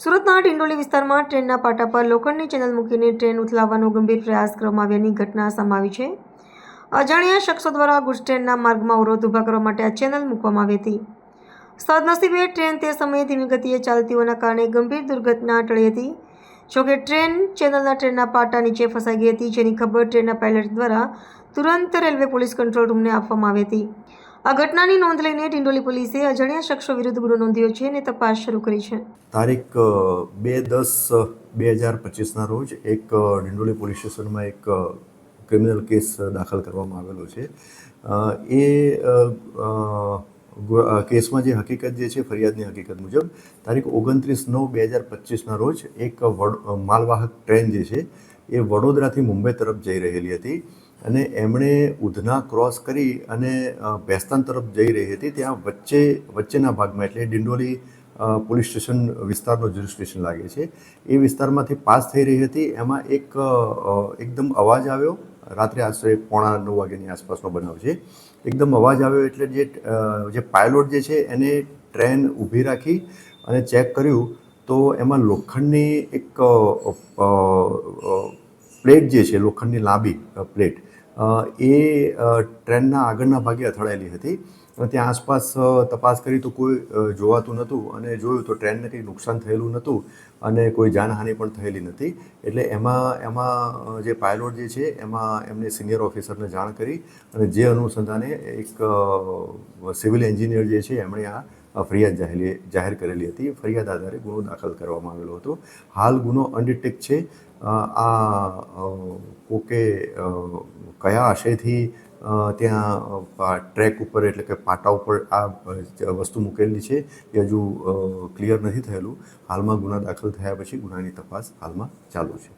સુરતના ડિંડોલી વિસ્તારમાં ટ્રેનના પાટા પર લોખંડની ચેનલ મૂકીને ટ્રેન ઉથલાવવાનો ગંભીર પ્રયાસ કરવામાં આવ્યાની ઘટના સામે આવી છે. અજાણ્યા શખ્સો દ્વારા ગુડ્સ ટ્રેનના માર્ગમાં અવરોધ ઊભા કરવા માટે આ ચેનલ મૂકવામાં આવી હતી. સદનસીબે ટ્રેન તે સમયે ધીમી ગતિએ ચાલતી હોવાના કારણે ગંભીર દુર્ઘટના ટળી હતી. જોકે ટ્રેનના પાટા નીચે ફસાઈ ગઈ હતી, જેની ખબર ટ્રેનના પાયલટ દ્વારા તુરંત રેલવે પોલીસ કંટ્રોલ રૂમને આપવામાં આવી હતી. આ ઘટનાની નોંધ લઈને ડિંડોલી પોલીસે અજાણ્યા શખ્સો વિરુદ્ધ ગુનો નોંધ્યો છે અને તપાસ શરૂ કરી છે. તારીખ 2/10/2025ના રોજ એક ડિંડોલી પોલીસ સ્ટેશનમાં એક ક્રિમિનલ કેસ દાખલ કરવામાં આવેલો છે. કેસમાં જે હકીકત જે છે, ફરિયાદની હકીકત મુજબ તારીખ 29/9/2025ના રોજ એક માલવાહક ટ્રેન જે છે એ વડોદરાથી મુંબઈ તરફ જઈ રહેલી હતી અને એમણે ઉધના ક્રોસ કરી અને ભેસ્તાન તરફ જઈ રહી હતી. ત્યાં વચ્ચેના ભાગમાં એટલે ડિંડોલી પોલીસ સ્ટેશન વિસ્તારનો જ્યુરિસ્ડિક્શન લાગે છે, એ વિસ્તારમાંથી પાસ થઈ રહી હતી. એમાં એકદમ અવાજ આવ્યો. રાત્રે આશરે 8:45 વાગ્યાની આસપાસનો બનાવ છે. એકદમ અવાજ આવ્યો એટલે જે પાયલોટ જે છે એને ટ્રેન ઊભી રાખી અને ચેક કર્યું તો એમાં લોખંડની એક પ્લેટ જે છે, લોખંડની લાંબી પ્લેટ, એ ટ્રેનના આગળના ભાગે અથડાયેલી હતી. ત્યાં આસપાસ તપાસ કરી તો કોઈ જોવાતું નહોતું અને જોયું તો ટ્રેનને કંઈ નુકસાન થયેલું નહોતું અને કોઈ જાનહાનિ પણ થયેલી નથી. એટલે એમાં જે પાયલોટ જે છે એમને સિનિયર ઓફિસરને જાણ કરી અને જે અનુસંધાને એક સિવિલ એન્જિનિયર જે છે એમણે આ ફરિયાદ જાહેર કરેલી હતી. ફરિયાદ આધારે ગુનો દાખલ કરવામાં આવેલો હતો. હાલ ગુનો અનડિટેક્ટ છે. કોકે કયા આશયથી ત્યાં ટ્રેક ઉપર એટલે કે પાટા ઉપર આ વસ્તુ મૂકેલી છે એ હજુ ક્લિયર નથી થયેલું. હાલમાં ગુના દાખલ થયા પછી ગુનાની તપાસ હાલમાં ચાલુ છે.